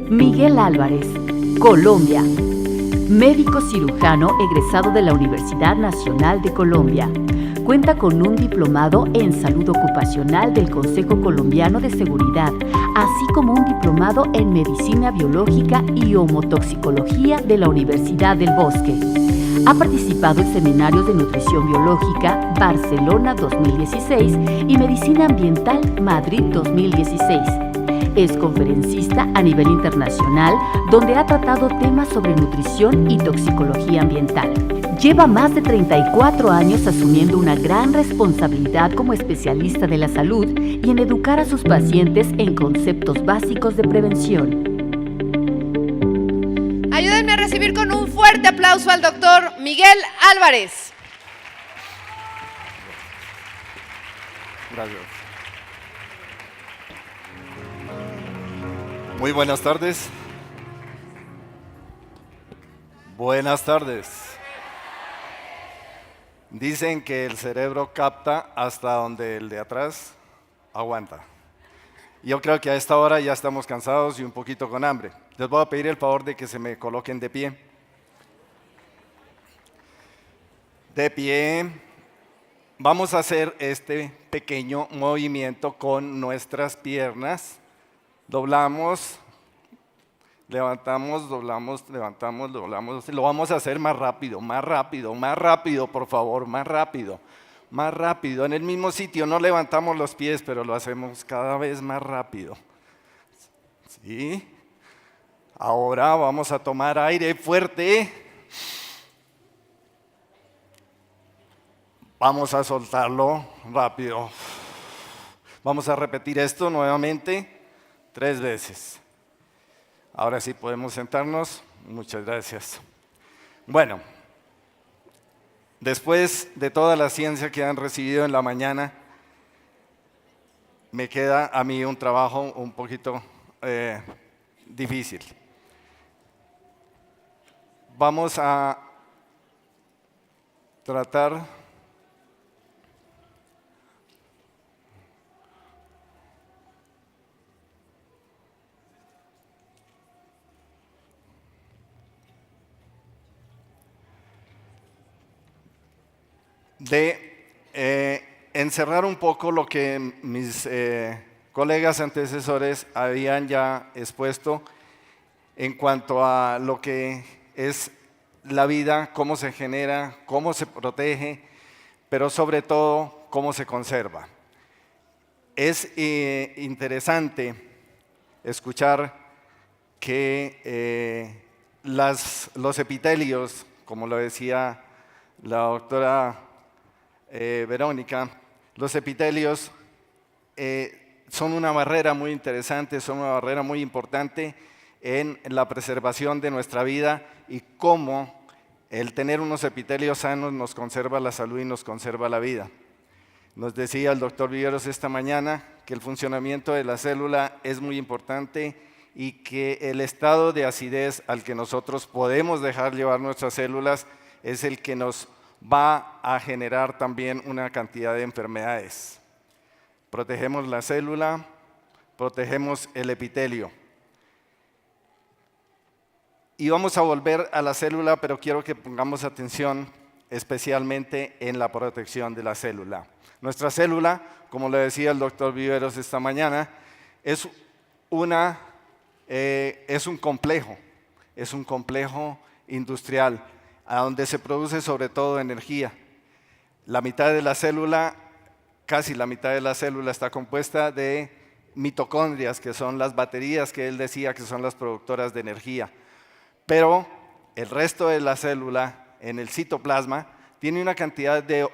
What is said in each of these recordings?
Miguel Álvarez, Colombia. Médico cirujano egresado de la Universidad Nacional de Colombia. Cuenta con un diplomado en Salud Ocupacional del Consejo Colombiano de Seguridad, así como un diplomado en Medicina Biológica y Homotoxicología de la Universidad del Bosque. Ha participado en seminarios de Nutrición Biológica Barcelona 2016 y Medicina Ambiental Madrid 2016. Es conferencista a nivel internacional, donde ha tratado temas sobre nutrición y toxicología ambiental. Lleva más de 34 años asumiendo una gran responsabilidad como especialista de la salud y en educar a sus pacientes en conceptos básicos de prevención. Ayúdenme a recibir con un fuerte aplauso al doctor Miguel Álvarez. Gracias. Muy buenas tardes. Buenas tardes. Dicen que el cerebro capta hasta donde el de atrás aguanta. Yo creo que a esta hora ya estamos cansados y un poquito con hambre. Les voy a pedir el favor de que se me coloquen de pie. De pie. Vamos a hacer este pequeño movimiento con nuestras piernas. Doblamos, levantamos, doblamos, levantamos, doblamos. Lo vamos a hacer más rápido, por favor, más rápido. En el mismo sitio no levantamos los pies, pero lo hacemos cada vez más rápido. ¿Sí? Ahora vamos a tomar aire fuerte. Vamos a soltarlo rápido. Vamos a repetir esto nuevamente 3 veces. Ahora sí podemos sentarnos. Muchas gracias. Bueno, después de toda la ciencia que han recibido en la mañana, me queda a mí un trabajo un poquito difícil. Vamos a tratar de encerrar un poco lo que mis colegas antecesores habían ya expuesto en cuanto a lo que es la vida, cómo se genera, cómo se protege, pero sobre todo cómo se conserva. Es interesante escuchar que los epitelios, como lo decía la doctora Verónica, los epitelios son una barrera muy interesante, son una barrera muy importante en la preservación de nuestra vida y cómo el tener unos epitelios sanos nos conserva la salud y nos conserva la vida. Nos decía el doctor Viveros esta mañana que el funcionamiento de la célula es muy importante y que el estado de acidez al que nosotros podemos dejar llevar nuestras células es el que nos va a generar también una cantidad de enfermedades. Protegemos la célula, protegemos el epitelio. Y vamos a volver a la célula, pero quiero que pongamos atención especialmente en la protección de la célula. Nuestra célula, como le decía el doctor Viveros esta mañana, es un complejo industrial, a donde se produce sobre todo energía. La mitad de la célula, casi la mitad de la célula está compuesta de mitocondrias, que son las baterías que él decía que son las productoras de energía. Pero el resto de la célula, en el citoplasma, tiene una cantidad de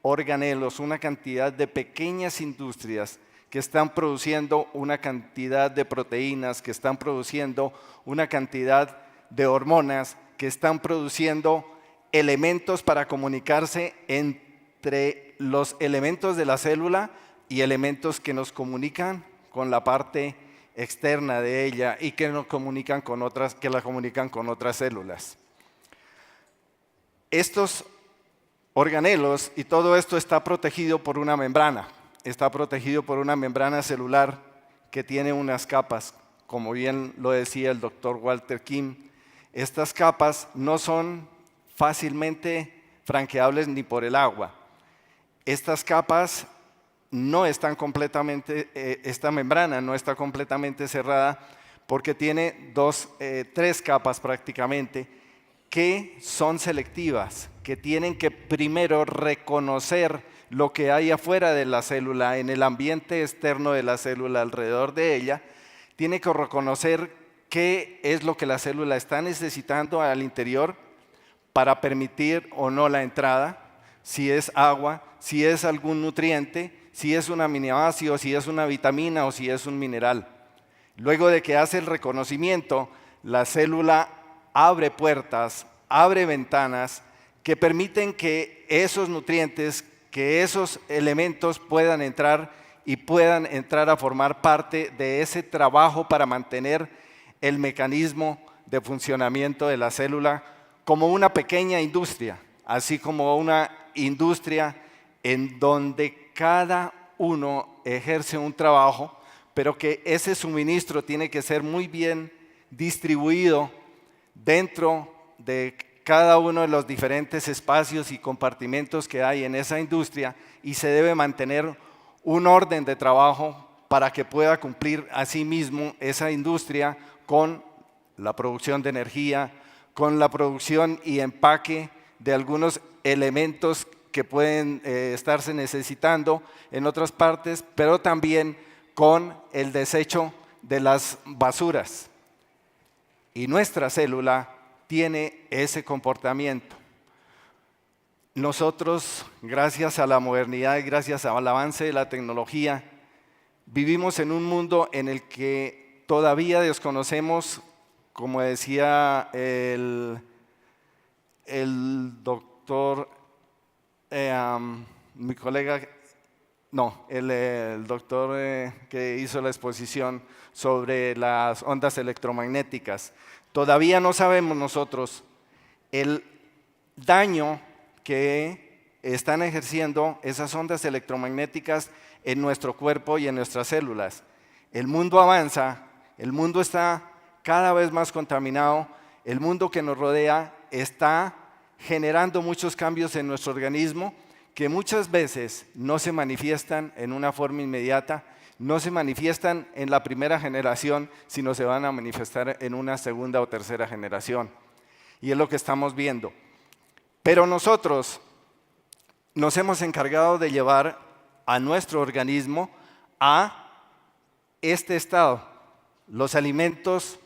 organelos, una cantidad de pequeñas industrias que están produciendo una cantidad de proteínas, que están produciendo una cantidad de hormonas, que están produciendo elementos para comunicarse entre los elementos de la célula y elementos que nos comunican con la parte externa de ella y que la comunican con otras células. Estos organelos y todo esto está protegido por una membrana. Está protegido por una membrana celular que tiene unas capas, como bien lo decía el doctor Walter Kim. Estas capas no son fácilmente franqueables ni por el agua. Estas capas no están completamente, esta membrana no está completamente cerrada porque tiene tres capas prácticamente que son selectivas, que tienen que primero reconocer lo que hay afuera de la célula, en el ambiente externo de la célula, alrededor de ella, tiene que reconocer qué es lo que la célula está necesitando al interior para permitir o no la entrada, si es agua, si es algún nutriente, si es un aminoácido, si es una vitamina o si es un mineral. Luego de que hace el reconocimiento, la célula abre puertas, abre ventanas que permiten que esos nutrientes, que esos elementos puedan entrar y puedan entrar a formar parte de ese trabajo para mantener el mecanismo de funcionamiento de la célula como una pequeña industria, así como una industria en donde cada uno ejerce un trabajo, pero que ese suministro tiene que ser muy bien distribuido dentro de cada uno de los diferentes espacios y compartimentos que hay en esa industria, y se debe mantener un orden de trabajo para que pueda cumplir asimismo esa industria con la producción de energía, con la producción y empaque de algunos elementos que pueden estarse necesitando en otras partes, pero también con el desecho de las basuras. Y nuestra célula tiene ese comportamiento. Nosotros, gracias a la modernidad y gracias al avance de la tecnología, vivimos en un mundo en el que todavía desconocemos, como decía el doctor, mi colega, no, el doctor que hizo la exposición sobre las ondas electromagnéticas. Todavía no sabemos nosotros el daño que están ejerciendo esas ondas electromagnéticas en nuestro cuerpo y en nuestras células. El mundo avanza, el mundo está cada vez más contaminado, el mundo que nos rodea está generando muchos cambios en nuestro organismo que muchas veces no se manifiestan en una forma inmediata, no se manifiestan en la primera generación, sino se van a manifestar en una segunda o tercera generación. Y es lo que estamos viendo. Pero nosotros nos hemos encargado de llevar a nuestro organismo a este estado. Los alimentos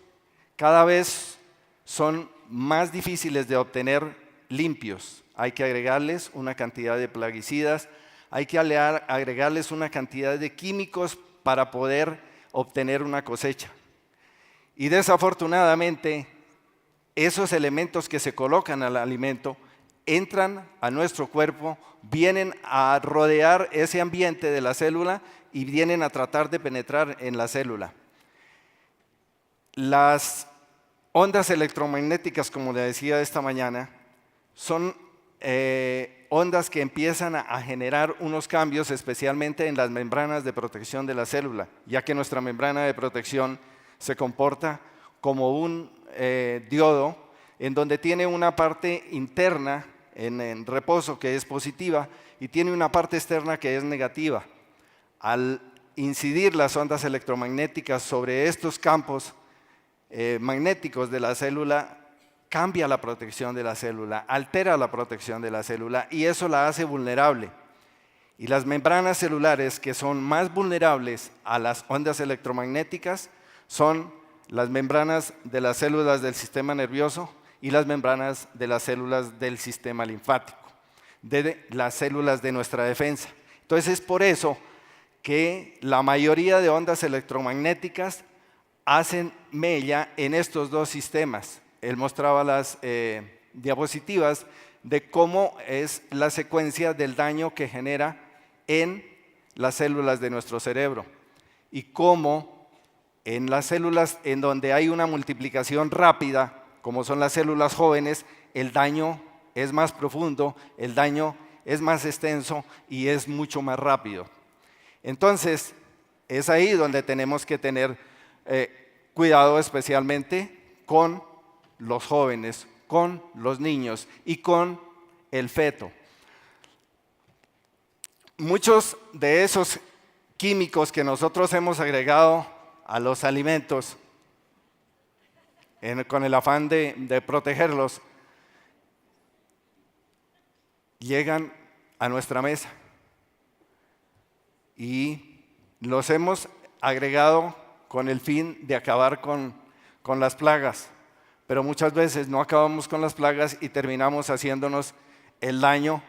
cada vez son más difíciles de obtener limpios. Hay que agregarles una cantidad de plaguicidas, hay que agregarles una cantidad de químicos para poder obtener una cosecha. Y desafortunadamente, esos elementos que se colocan al alimento entran a nuestro cuerpo, vienen a rodear ese ambiente de la célula y vienen a tratar de penetrar en la célula. Las ondas electromagnéticas, como le decía esta mañana, son ondas que empiezan a generar unos cambios, especialmente en las membranas de protección de la célula, ya que nuestra membrana de protección se comporta como un diodo, en donde tiene una parte interna en reposo que es positiva y tiene una parte externa que es negativa. Al incidir las ondas electromagnéticas sobre estos campos magnéticos de la célula, cambia la protección de la célula, altera la protección de la célula y eso la hace vulnerable. Y las membranas celulares que son más vulnerables a las ondas electromagnéticas son las membranas de las células del sistema nervioso y las membranas de las células del sistema linfático, de las células de nuestra defensa. Entonces es por eso que la mayoría de ondas electromagnéticas hacen mella en estos dos sistemas. Él mostraba las diapositivas de cómo es la secuencia del daño que genera en las células de nuestro cerebro. y cómo en las células en donde hay una multiplicación rápida, como son las células jóvenes, el daño es más profundo, el daño es más extenso y es mucho más rápido. Entonces, es ahí donde tenemos que tener cuidado especialmente con los jóvenes, con los niños y con el feto. Muchos de esos químicos que nosotros hemos agregado a los alimentos con el afán de protegerlos, llegan a nuestra mesa y los hemos agregado con el fin de acabar con las plagas, pero muchas veces no acabamos con las plagas y terminamos haciéndonos el daño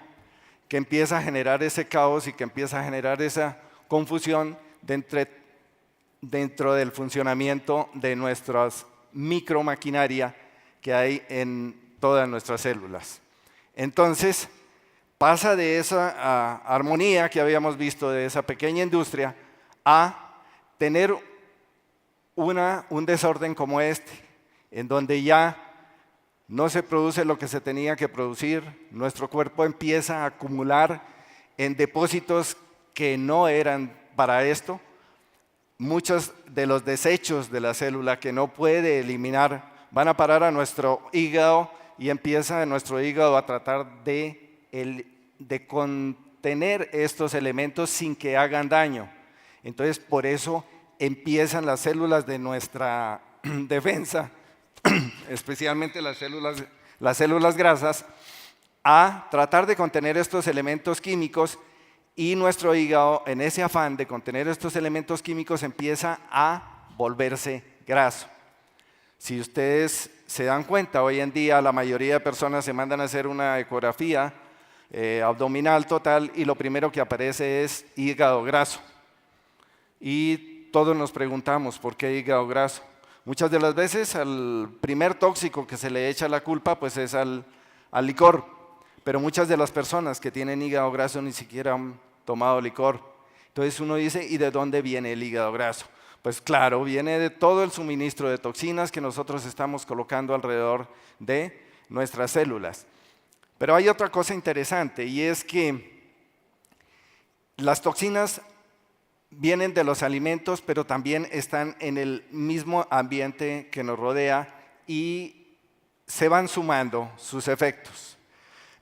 que empieza a generar ese caos y que empieza a generar esa confusión dentro del funcionamiento de nuestra micromaquinaria que hay en todas nuestras células. Entonces, pasa de esa armonía que habíamos visto de esa pequeña industria a tener un desorden como este, en donde ya no se produce lo que se tenía que producir, nuestro cuerpo empieza a acumular en depósitos que no eran para esto, muchos de los desechos de la célula que no puede eliminar van a parar a nuestro hígado y empieza nuestro hígado a tratar de contener estos elementos sin que hagan daño. Entonces, por eso empiezan las células de nuestra defensa, especialmente las células grasas, a tratar de contener estos elementos químicos y nuestro hígado, en ese afán de contener estos elementos químicos, empieza a volverse graso. Si ustedes se dan cuenta, hoy en día la mayoría de personas se mandan a hacer una ecografía abdominal total y lo primero que aparece es hígado graso. Y todos nos preguntamos, ¿por qué hígado graso? Muchas de las veces al primer tóxico que se le echa la culpa pues es al licor, pero muchas de las personas que tienen hígado graso ni siquiera han tomado licor. Entonces uno dice, ¿y de dónde viene el hígado graso? Pues claro, viene de todo el suministro de toxinas que nosotros estamos colocando alrededor de nuestras células. Pero hay otra cosa interesante y es que las toxinas vienen de los alimentos, pero también están en el mismo ambiente que nos rodea y se van sumando sus efectos.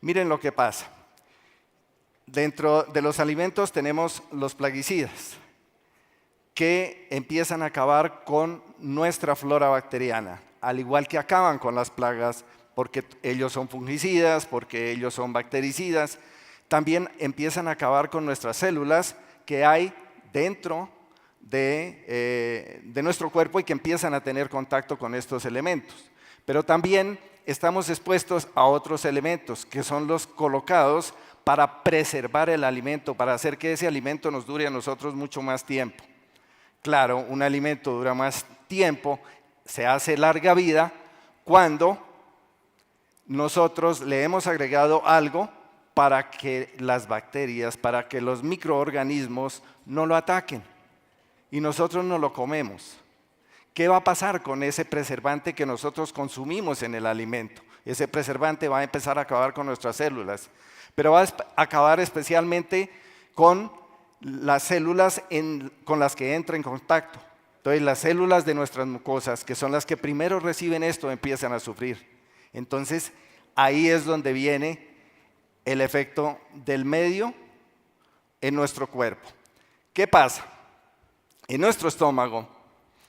Miren lo que pasa. Dentro de los alimentos tenemos los plaguicidas, que empiezan a acabar con nuestra flora bacteriana, al igual que acaban con las plagas, porque ellos son fungicidas, porque ellos son bactericidas, también empiezan a acabar con nuestras células que hay dentro de nuestro cuerpo y que empiezan a tener contacto con estos elementos. Pero también estamos expuestos a otros elementos que son los colocados para preservar el alimento, para hacer que ese alimento nos dure a nosotros mucho más tiempo. Claro, un alimento dura más tiempo, se hace larga vida cuando nosotros le hemos agregado algo para que las bacterias, para que los microorganismos no lo ataquen y nosotros no lo comemos. ¿Qué va a pasar con ese preservante que nosotros consumimos en el alimento? Ese preservante va a empezar a acabar con nuestras células, pero va a acabar especialmente con las células con las que entra en contacto. Entonces las células de nuestras mucosas, que son las que primero reciben esto, empiezan a sufrir. Entonces ahí es donde viene el efecto del medio en nuestro cuerpo. ¿Qué pasa? En nuestro estómago,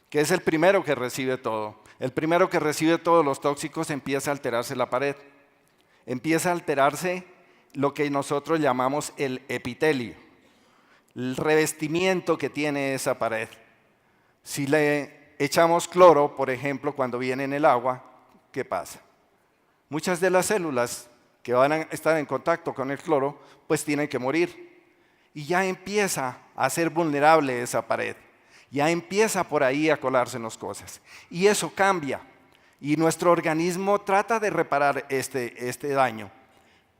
que es el primero que recibe todo, el primero que recibe todos los tóxicos, empieza a alterarse la pared. Empieza a alterarse lo que nosotros llamamos el epitelio, el revestimiento que tiene esa pared. Si le echamos cloro, por ejemplo, cuando viene en el agua, ¿qué pasa? Muchas de las células que van a estar en contacto con el cloro, pues tienen que morir. Y ya empieza a ser vulnerable esa pared. Ya empieza por ahí a colársenos cosas. Y eso cambia. Y nuestro organismo trata de reparar este daño.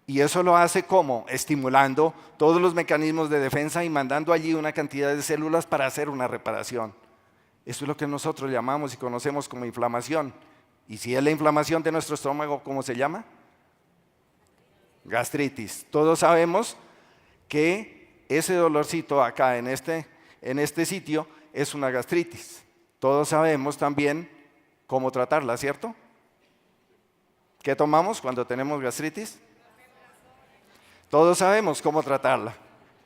Y eso lo hace ¿cómo? Estimulando todos los mecanismos de defensa y mandando allí una cantidad de células para hacer una reparación. Eso es lo que nosotros llamamos y conocemos como inflamación. Y si es la inflamación de nuestro estómago, ¿cómo se llama? Gastritis. Todos sabemos que ese dolorcito acá en este sitio es una gastritis. Todos sabemos también cómo tratarla, ¿cierto? ¿Qué tomamos cuando tenemos gastritis? Todos sabemos cómo tratarla,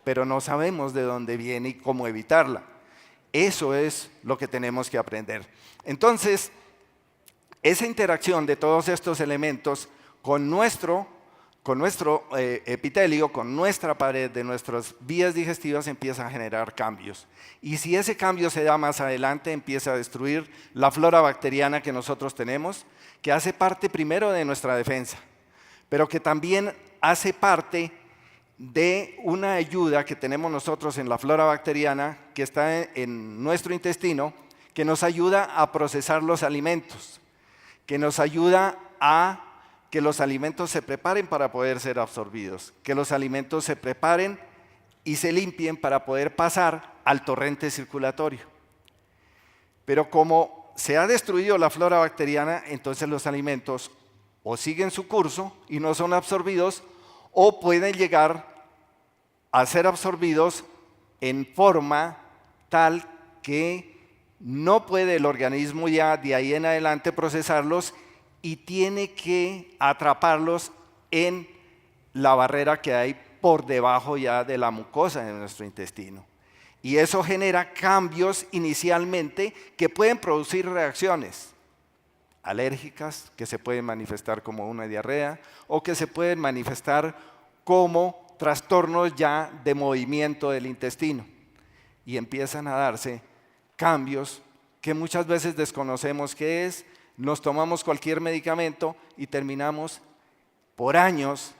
pero no sabemos de dónde viene y cómo evitarla. Eso es lo que tenemos que aprender. Entonces, esa interacción de todos estos elementos con nuestro epitelio, con nuestra pared de nuestras vías digestivas empieza a generar cambios. Y si ese cambio se da más adelante, empieza a destruir la flora bacteriana que nosotros tenemos, que hace parte primero de nuestra defensa, pero que también hace parte de una ayuda que tenemos nosotros en la flora bacteriana que está en nuestro intestino, que nos ayuda a procesar los alimentos, que nos ayuda a que los alimentos se preparen para poder ser absorbidos, que los alimentos se preparen y se limpien para poder pasar al torrente circulatorio. Pero como se ha destruido la flora bacteriana, entonces los alimentos o siguen su curso y no son absorbidos, o pueden llegar a ser absorbidos en forma tal que no puede el organismo ya de ahí en adelante procesarlos y tiene que atraparlos en la barrera que hay por debajo ya de la mucosa de nuestro intestino. Y eso genera cambios inicialmente que pueden producir reacciones alérgicas, que se pueden manifestar como una diarrea o que se pueden manifestar como trastornos ya de movimiento del intestino. Y empiezan a darse cambios que muchas veces desconocemos qué es, nos tomamos cualquier medicamento y terminamos por años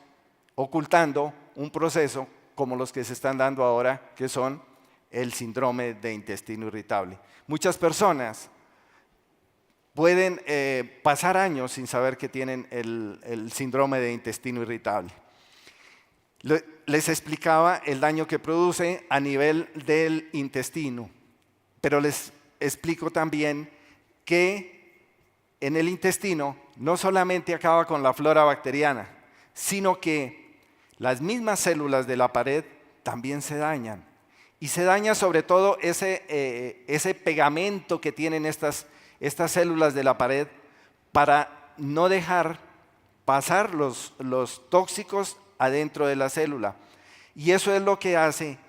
ocultando un proceso como los que se están dando ahora, que son el síndrome de intestino irritable. Muchas personas pueden pasar años sin saber que tienen el síndrome de intestino irritable. Les explicaba el daño que produce a nivel del intestino, pero les explico también que en el intestino no solamente acaba con la flora bacteriana, sino que las mismas células de la pared también se dañan. Y se daña sobre todo ese pegamento que tienen estas células de la pared para no dejar pasar los tóxicos adentro de la célula. Y eso es lo que hace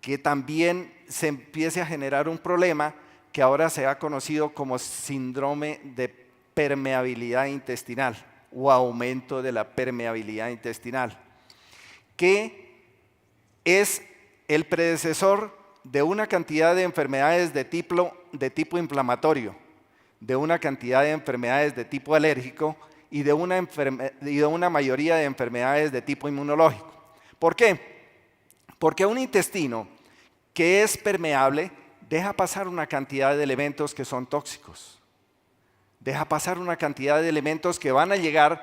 que también se empiece a generar un problema que ahora se ha conocido como síndrome de permeabilidad intestinal o aumento de la permeabilidad intestinal, que es el predecesor de una cantidad de enfermedades de tipo inflamatorio, de una cantidad de enfermedades de tipo alérgico y de una mayoría de enfermedades de tipo inmunológico. ¿Por qué? Porque un intestino que es permeable deja pasar una cantidad de elementos que son tóxicos. Deja pasar una cantidad de elementos que van a llegar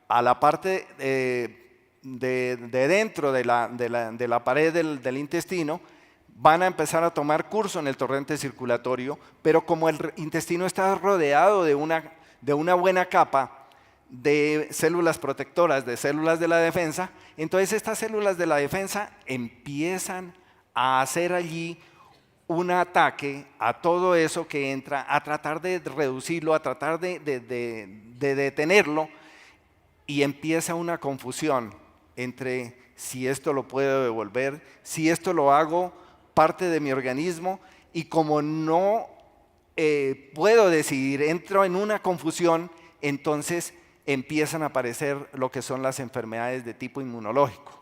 a la parte de dentro de la pared del intestino, van a empezar a tomar curso en el torrente circulatorio, pero como el intestino está rodeado de una buena capa de células protectoras, de células de la defensa, entonces estas células de la defensa empiezan a hacer allí un ataque a todo eso que entra, a tratar de reducirlo, a tratar de detenerlo, y empieza una confusión entre si esto lo puedo devolver, si esto lo hago parte de mi organismo, y como no puedo decidir, entro en una confusión, entonces empiezan a aparecer lo que son las enfermedades de tipo inmunológico.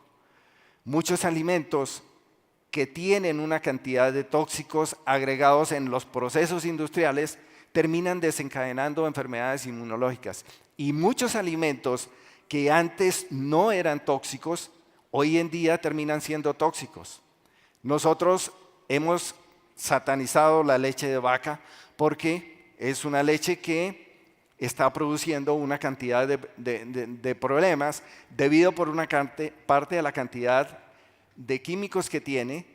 Muchos alimentos que tienen una cantidad de tóxicos agregados en los procesos industriales terminan desencadenando enfermedades inmunológicas. Y muchos alimentos que antes no eran tóxicos, hoy en día terminan siendo tóxicos. Nosotros hemos satanizado la leche de vaca porque es una leche que está produciendo una cantidad de problemas debido por una parte a la cantidad de químicos que tiene,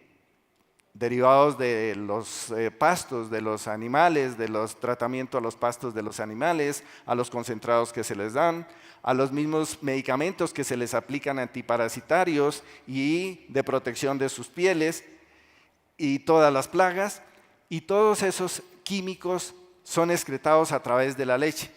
derivados de los pastos de los animales, de los tratamientos a los pastos de los animales, a los concentrados que se les dan, a los mismos medicamentos que se les aplican antiparasitarios y de protección de sus pieles, y todas las plagas, y todos esos químicos son excretados a través de la leche.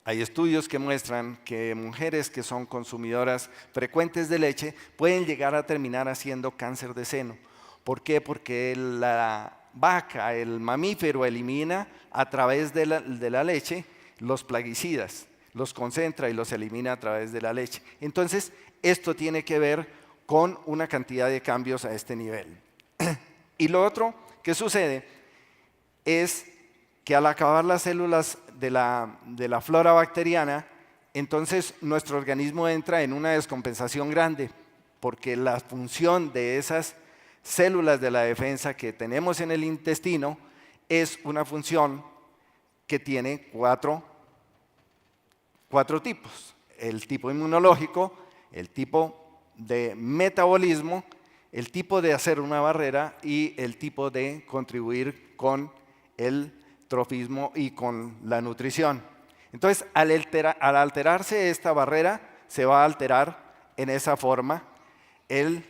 Hay estudios que muestran que mujeres que son consumidoras frecuentes de leche pueden llegar a terminar haciendo cáncer de seno. ¿Por qué? Porque la vaca, el mamífero, elimina a través de la leche los plaguicidas, los concentra y los elimina a través de la leche. Entonces, esto tiene que ver con una cantidad de cambios a este nivel. Y lo otro que sucede es que al acabar las células de la flora bacteriana, entonces nuestro organismo entra en una descompensación grande, porque la función de esas células de la defensa que tenemos en el intestino es una función que tiene cuatro tipos: el tipo inmunológico, el tipo de metabolismo, el tipo de hacer una barrera y el tipo de contribuir con el trofismo y con la nutrición. Entonces, al alterarse esta barrera, se va a alterar en esa forma el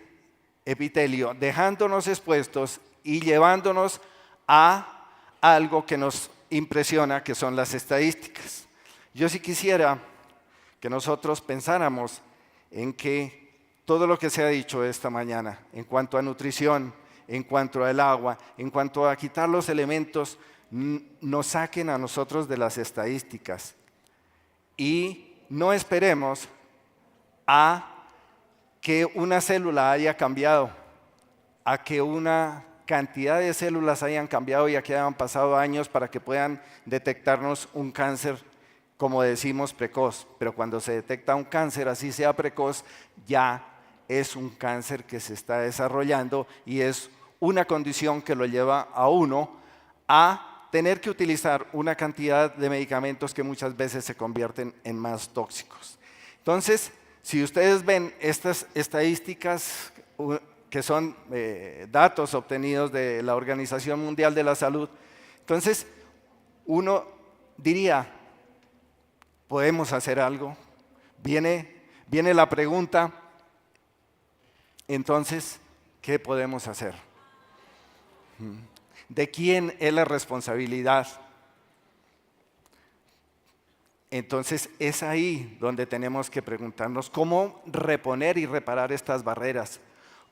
epitelio, dejándonos expuestos y llevándonos a algo que nos impresiona, que son las estadísticas. Yo sí quisiera que nosotros pensáramos en que todo lo que se ha dicho esta mañana en cuanto a nutrición, en cuanto al agua, en cuanto a quitar los elementos, nos saquen a nosotros de las estadísticas y no esperemos a que una célula haya cambiado, a que una cantidad de células hayan cambiado y a que hayan pasado años para que puedan detectarnos un cáncer, como decimos, precoz. Pero cuando se detecta un cáncer, así sea precoz, ya es un cáncer que se está desarrollando y es una condición que lo lleva a uno a tener que utilizar una cantidad de medicamentos que muchas veces se convierten en más tóxicos. Entonces, si ustedes ven estas estadísticas que son datos obtenidos de la Organización Mundial de la Salud, entonces uno diría, ¿podemos hacer algo? Viene la pregunta, entonces, ¿qué podemos hacer? ¿De quién es la responsabilidad? Entonces es ahí donde tenemos que preguntarnos cómo reponer y reparar estas barreras,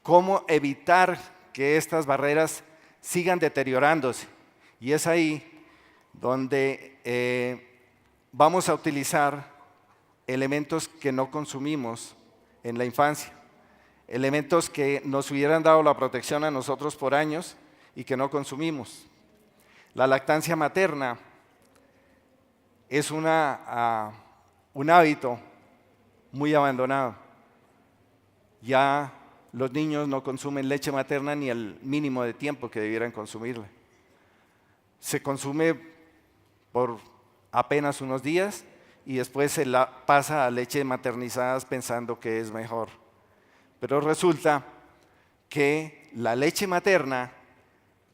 cómo evitar que estas barreras sigan deteriorándose. Y es ahí donde vamos a utilizar elementos que no consumimos en la infancia, elementos que nos hubieran dado la protección a nosotros por años y que no consumimos. La lactancia materna es un hábito muy abandonado. Ya los niños no consumen leche materna ni el mínimo de tiempo que debieran consumirla. Se consume por apenas unos días y después se la pasa a leche maternizadas pensando que es mejor. Pero resulta que la leche materna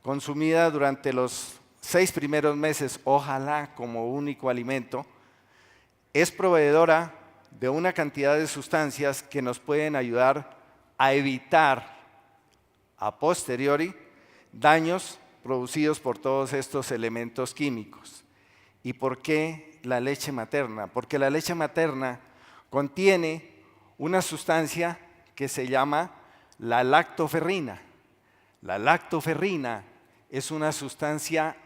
consumida durante los 6 primeros meses, ojalá como único alimento, es proveedora de una cantidad de sustancias que nos pueden ayudar a evitar a posteriori daños producidos por todos estos elementos químicos. ¿Y por qué la leche materna? Porque la leche materna contiene una sustancia que se llama la lactoferrina. La lactoferrina es una sustancia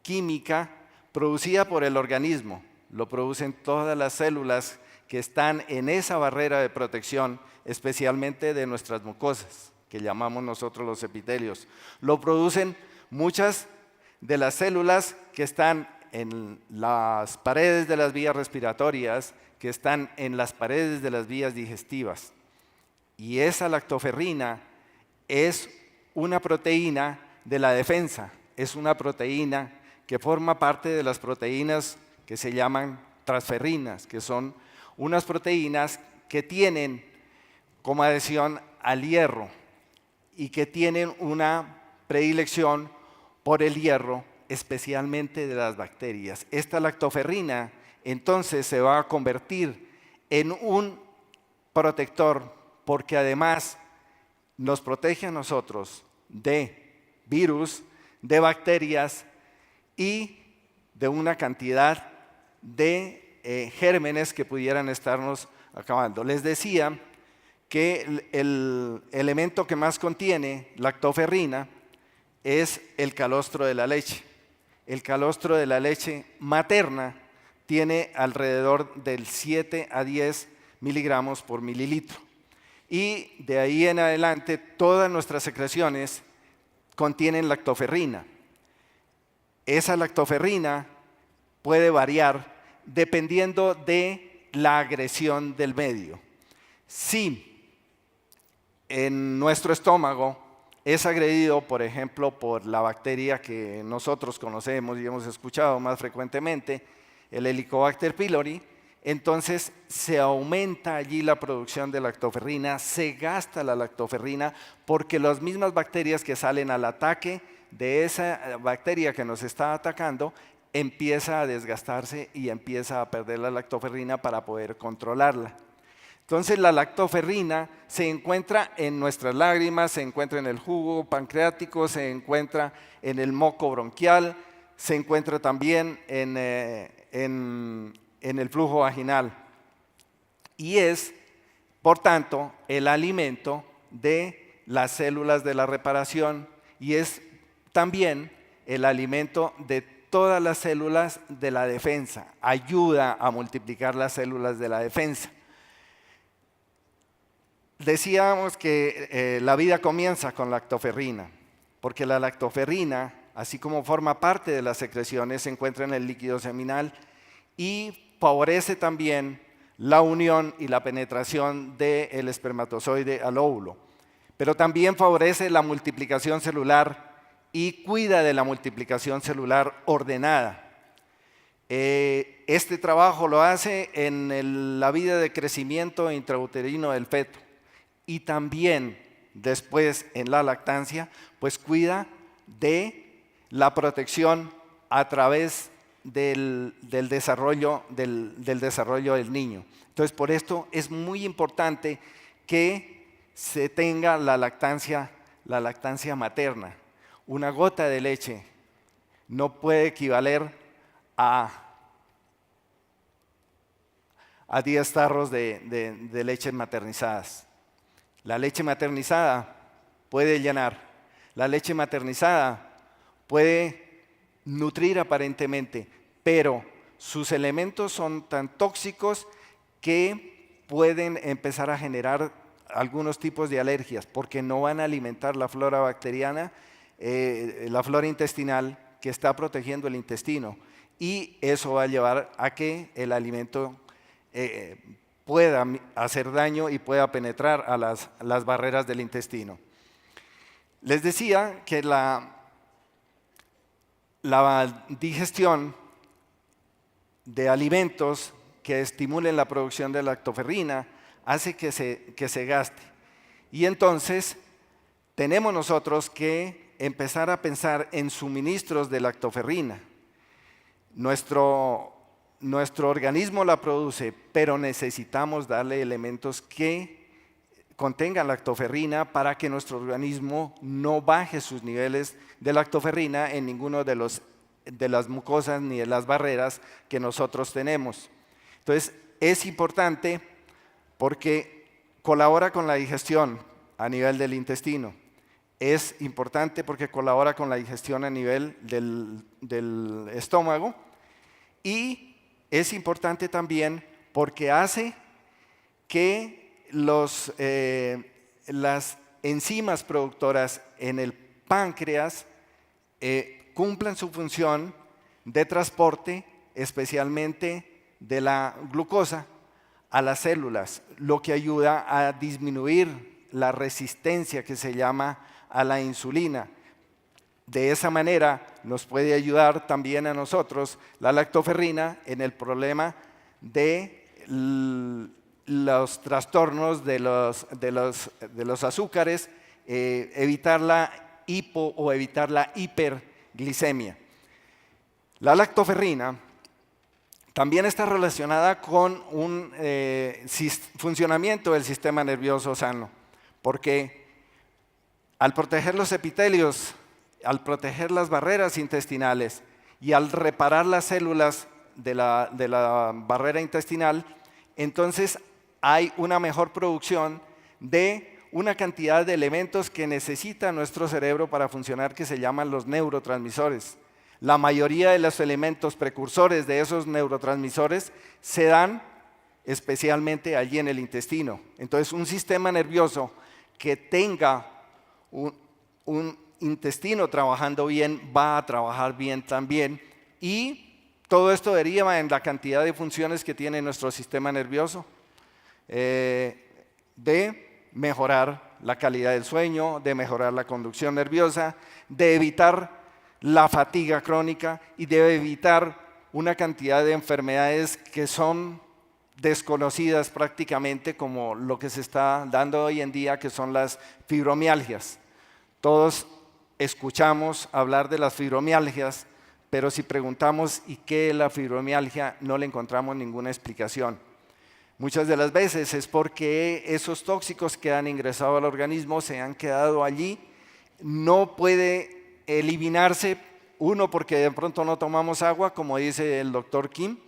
química producida por el organismo. Lo producen todas las células que están en esa barrera de protección, especialmente de nuestras mucosas, que llamamos nosotros los epitelios. Lo producen muchas de las células que están en las paredes de las vías respiratorias, que están en las paredes de las vías digestivas. Y esa lactoferrina es una proteína de la defensa, es una proteína que forma parte de las proteínas que se llaman transferrinas, que son unas proteínas que tienen como adhesión al hierro y que tienen una predilección por el hierro, especialmente de las bacterias. Esta lactoferrina entonces se va a convertir en un protector porque además nos protege a nosotros de virus, de bacterias y de una cantidad de gérmenes que pudieran estarnos acabando. Les decía que el elemento que más contiene lactoferrina es el calostro de la leche. El calostro de la leche materna tiene alrededor del 7 a 10 miligramos por mililitro. Y de ahí en adelante todas nuestras secreciones contienen lactoferrina. Esa lactoferrina puede variar dependiendo de la agresión del medio. Si en nuestro estómago es agredido, por ejemplo, por la bacteria que nosotros conocemos y hemos escuchado más frecuentemente, el Helicobacter pylori, entonces se aumenta allí la producción de lactoferrina, se gasta la lactoferrina porque las mismas bacterias que salen al ataque de esa bacteria que nos está atacando empieza a desgastarse y empieza a perder la lactoferrina para poder controlarla. Entonces la lactoferrina se encuentra en nuestras lágrimas, se encuentra en el jugo pancreático, se encuentra en el moco bronquial, se encuentra también en el flujo vaginal. Y es, por tanto, el alimento de las células de la reparación y es también el alimento de todas las células de la defensa. Ayuda a multiplicar las células de la defensa. Decíamos que la vida comienza con lactoferrina, porque la lactoferrina, así como forma parte de las secreciones, se encuentra en el líquido seminal y favorece también la unión y la penetración del espermatozoide al óvulo, pero también favorece la multiplicación celular y cuida de la multiplicación celular ordenada. Este trabajo lo hace en la vida de crecimiento intrauterino del feto y también después en la lactancia, pues cuida de la protección a través del desarrollo del niño. Entonces, por esto es muy importante que se tenga la lactancia materna. Una gota de leche no puede equivaler a 10 tarros de leche maternizadas. La leche maternizada puede llenar, la leche maternizada puede nutrir aparentemente, pero sus elementos son tan tóxicos que pueden empezar a generar algunos tipos de alergias porque no van a alimentar la flora bacteriana, la flora intestinal que está protegiendo el intestino y eso va a llevar a que el alimento pueda hacer daño y pueda penetrar a las barreras del intestino. Les decía que la digestión de alimentos que estimulen la producción de lactoferrina hace que se gaste. Y entonces tenemos nosotros que empezar a pensar en suministros de lactoferrina. Nuestro organismo la produce, pero necesitamos darle elementos que contengan lactoferrina para que nuestro organismo no baje sus niveles de lactoferrina en ninguno de las mucosas ni de las barreras que nosotros tenemos. Entonces, es importante porque colabora con la digestión a nivel del intestino. Es importante porque colabora con la digestión a nivel del estómago y es importante también porque hace que las enzimas productoras en el páncreas cumplan su función de transporte, especialmente de la glucosa a las células, lo que ayuda a disminuir la resistencia que se llama a la insulina. De esa manera, nos puede ayudar también a nosotros, la lactoferrina, en el problema de los trastornos de los azúcares, evitar la hipo o evitar la hiperglicemia. La lactoferrina también está relacionada con un funcionamiento del sistema nervioso sano, porque al proteger los epitelios, al proteger las barreras intestinales y al reparar las células de la barrera intestinal, entonces hay una mejor producción de una cantidad de elementos que necesita nuestro cerebro para funcionar, que se llaman los neurotransmisores. La mayoría de los elementos precursores de esos neurotransmisores se dan especialmente allí en el intestino. Entonces, un sistema nervioso que tenga un intestino trabajando bien va a trabajar bien también, y todo esto deriva en la cantidad de funciones que tiene nuestro sistema nervioso, de mejorar la calidad del sueño, de mejorar la conducción nerviosa, de evitar la fatiga crónica y de evitar una cantidad de enfermedades que son desconocidas prácticamente, como lo que se está dando hoy en día, que son las fibromialgias. Todos escuchamos hablar de las fibromialgias, pero si preguntamos ¿y qué es la fibromialgia?, no le encontramos ninguna explicación. Muchas de las veces es porque esos tóxicos que han ingresado al organismo se han quedado allí, no puede eliminarse, uno porque de pronto no tomamos agua, como dice el doctor Kim,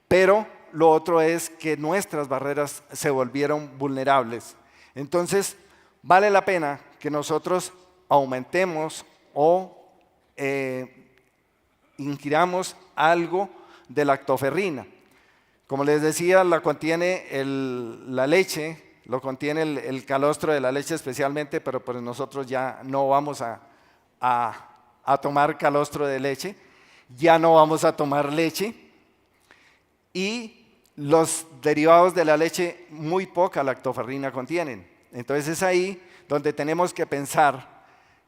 pero lo otro es que nuestras barreras se volvieron vulnerables. Entonces, vale la pena que nosotros aumentemos o ingiramos algo de lactoferrina. Como les decía, la contiene la leche, lo contiene el calostro de la leche especialmente, pero pues nosotros ya no vamos a tomar calostro de leche, ya no vamos a tomar leche, y los derivados de la leche muy poca lactoferrina contienen. Entonces es ahí donde tenemos que pensar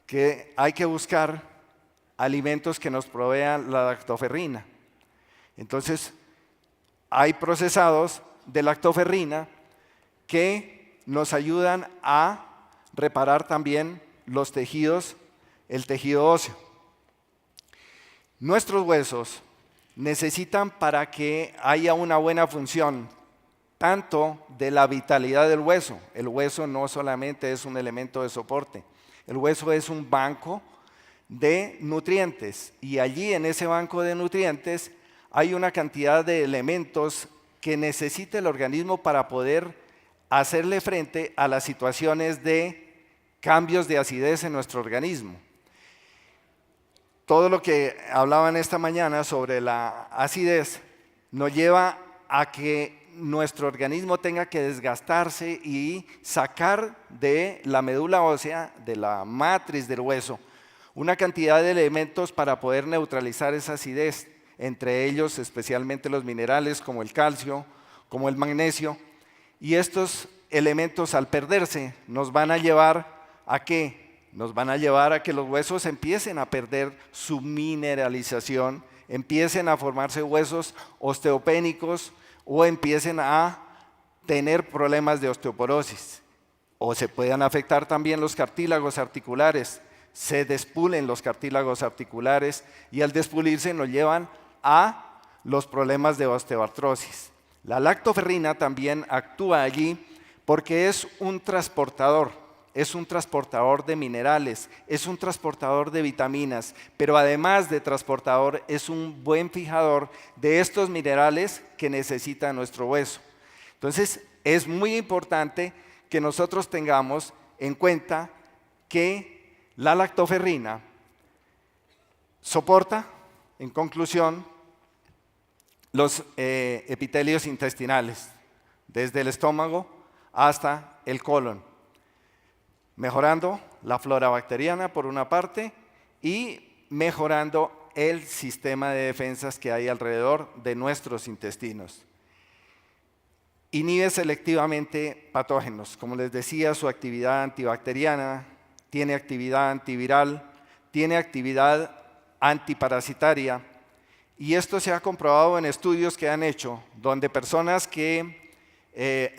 que hay que buscar alimentos que nos provean la lactoferrina. Entonces hay procesados de lactoferrina que nos ayudan a reparar también los tejidos, el tejido óseo. Nuestros huesos necesitan, para que haya una buena función, tanto de la vitalidad del hueso. El hueso no solamente es un elemento de soporte, el hueso es un banco de nutrientes, y allí en ese banco de nutrientes hay una cantidad de elementos que necesita el organismo para poder hacerle frente a las situaciones de cambios de acidez en nuestro organismo. Todo lo que hablaban esta mañana sobre la acidez nos lleva a que nuestro organismo tenga que desgastarse y sacar de la médula ósea, de la matriz del hueso, una cantidad de elementos para poder neutralizar esa acidez, entre ellos especialmente los minerales como el calcio, como el magnesio, y estos elementos, al perderse, nos van a llevar a ¿qué? Nos van a llevar a que los huesos empiecen a perder su mineralización, empiecen a formarse huesos osteopénicos o empiecen a tener problemas de osteoporosis. O se puedan afectar también los cartílagos articulares, se despulen los cartílagos articulares, y al despulirse nos llevan a los problemas de osteoartrosis. La lactoferrina también actúa allí porque es un transportador de minerales, es un transportador de vitaminas, pero además de transportador es un buen fijador de estos minerales que necesita nuestro hueso. Entonces es muy importante que nosotros tengamos en cuenta que la lactoferrina soporta, en conclusión, los epitelios intestinales, desde el estómago hasta el colon, mejorando la flora bacteriana por una parte y mejorando el sistema de defensas que hay alrededor de nuestros intestinos. Inhibe selectivamente patógenos. Como les decía, su actividad antibacteriana, tiene actividad antiviral, tiene actividad antiparasitaria, y esto se ha comprobado en estudios que han hecho, donde personas que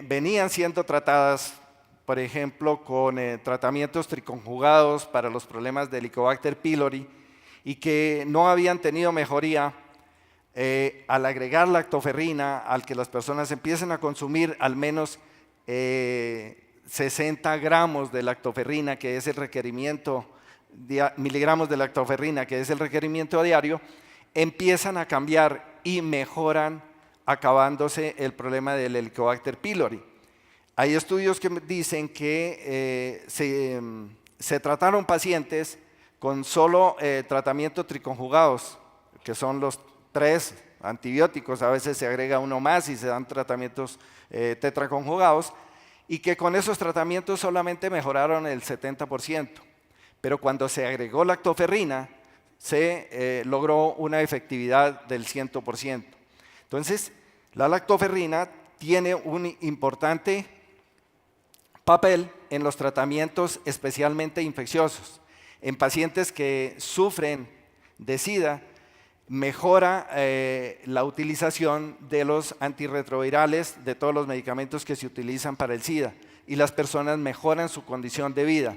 venían siendo tratadas, por ejemplo, con tratamientos triconjugados para los problemas de Helicobacter pylori y que no habían tenido mejoría, al agregar lactoferrina, al que las personas empiecen a consumir al menos 60 gramos de lactoferrina, que es el requerimiento, miligramos de lactoferrina, que es el requerimiento diario, empiezan a cambiar y mejoran, acabándose el problema del Helicobacter pylori. Hay estudios que dicen que se trataron pacientes con solo tratamientos triconjugados, que son los 3 antibióticos, a veces se agrega uno más y se dan tratamientos tetraconjugados, y que con esos tratamientos solamente mejoraron el 70%, pero cuando se agregó lactoferrina se logró una efectividad del 100%. Entonces, la lactoferrina tiene un importante papel en los tratamientos especialmente infecciosos. En pacientes que sufren de SIDA, mejora la utilización de los antirretrovirales, de todos los medicamentos que se utilizan para el SIDA, y las personas mejoran su condición de vida.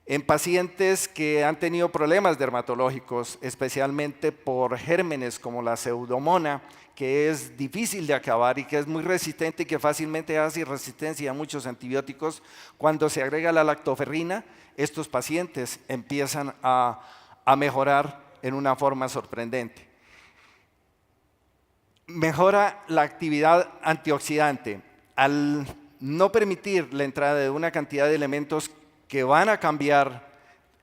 En pacientes que han tenido problemas dermatológicos, especialmente por gérmenes como la pseudomonas, que es difícil de acabar y que es muy resistente y que fácilmente hace resistencia a muchos antibióticos, cuando se agrega la lactoferrina, estos pacientes empiezan a mejorar en una forma sorprendente. Mejora la actividad antioxidante. Al no permitir la entrada de una cantidad de elementos que van a cambiar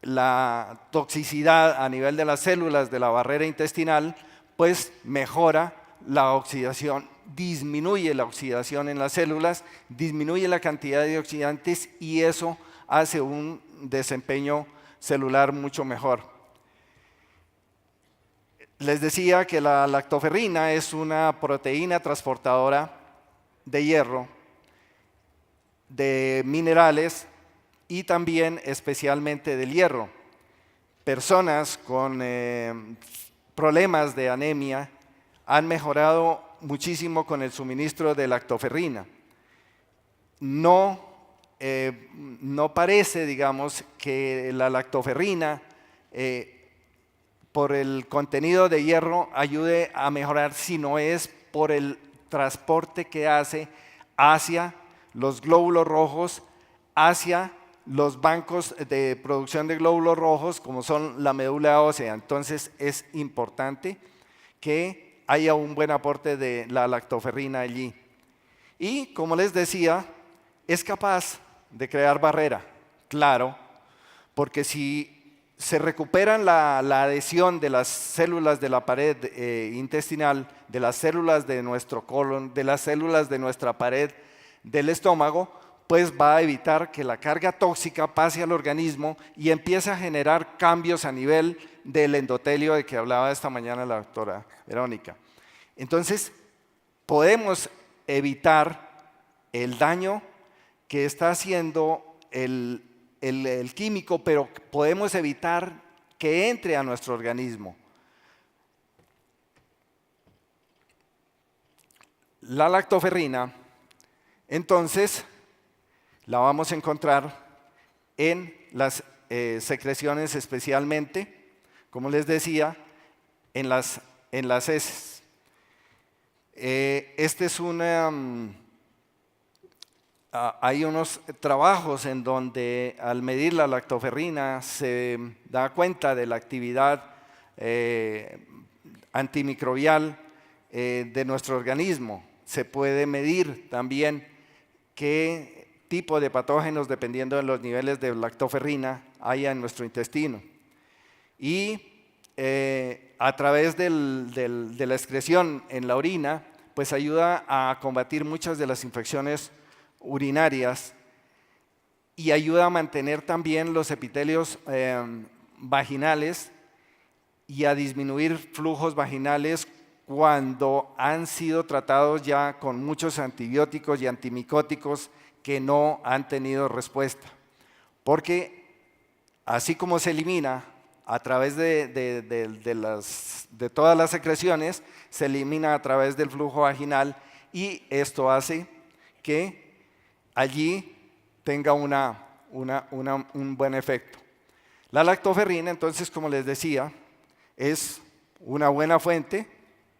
la toxicidad a nivel de las células de la barrera intestinal, pues mejora la oxidación, disminuye la oxidación en las células, disminuye la cantidad de oxidantes y eso hace un desempeño celular mucho mejor. Les decía que la lactoferrina es una proteína transportadora de hierro, de minerales y también especialmente del hierro. Personas con problemas de anemia han mejorado muchísimo con el suministro de lactoferrina. No parece, digamos, que la lactoferrina por el contenido de hierro ayude a mejorar, sino es por el transporte que hace hacia los glóbulos rojos, hacia los bancos de producción de glóbulos rojos, como son la médula ósea. Entonces es importante que haya un buen aporte de la lactoferrina allí. Y como les decía, es capaz de crear barrera, claro, porque si se recuperan la adhesión de las células de la pared intestinal, de las células de nuestro colon, de las células de nuestra pared del estómago, pues va a evitar que la carga tóxica pase al organismo y empiece a generar cambios a nivel del endotelio de que hablaba esta mañana la doctora Verónica. Entonces, podemos evitar el daño que está haciendo el químico, pero podemos evitar que entre a nuestro organismo. La lactoferrina, entonces, la vamos a encontrar en las secreciones, especialmente, como les decía, en las heces. Hay unos trabajos en donde al medir la lactoferrina se da cuenta de la actividad antimicrobial de nuestro organismo. Se puede medir también qué tipo de patógenos, dependiendo de los niveles de lactoferrina, haya en nuestro intestino. Y a través de la excreción en la orina, pues ayuda a combatir muchas de las infecciones urinarias y ayuda a mantener también los epitelios vaginales y a disminuir flujos vaginales cuando han sido tratados ya con muchos antibióticos y antimicóticos que no han tenido respuesta. Porque así como se elimina a través de todas las secreciones, se elimina a través del flujo vaginal y esto hace que allí tenga un buen efecto. La lactoferrina, entonces, como les decía, es una buena fuente,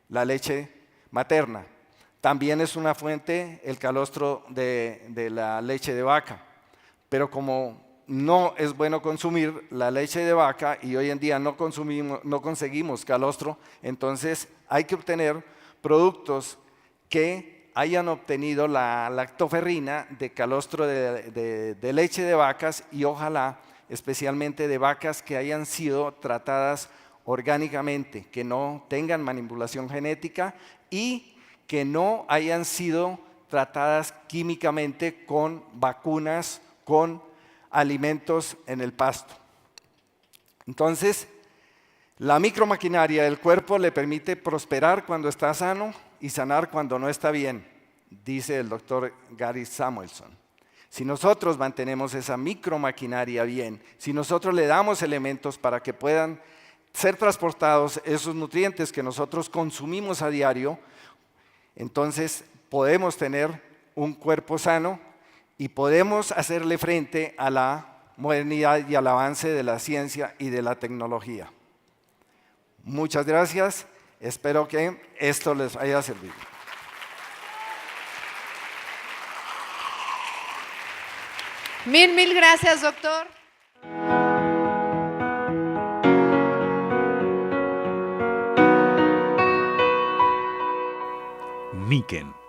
la leche materna. También es una fuente el calostro de la leche de vaca, pero como no es bueno consumir la leche de vaca y hoy en día no conseguimos calostro, entonces hay que obtener productos que hayan obtenido la lactoferrina de calostro de leche de vacas y ojalá especialmente de vacas que hayan sido tratadas orgánicamente, que no tengan manipulación genética y que no hayan sido tratadas químicamente con vacunas, con alimentos en el pasto. Entonces, la micromaquinaria del cuerpo le permite prosperar cuando está sano y sanar cuando no está bien, dice el doctor Gary Samuelson. Si nosotros mantenemos esa micromaquinaria bien, si nosotros le damos elementos para que puedan ser transportados esos nutrientes que nosotros consumimos a diario, entonces podemos tener un cuerpo sano y podemos hacerle frente a la modernidad y al avance de la ciencia y de la tecnología. Muchas gracias, espero que esto les haya servido. Mil gracias, doctor. Niken.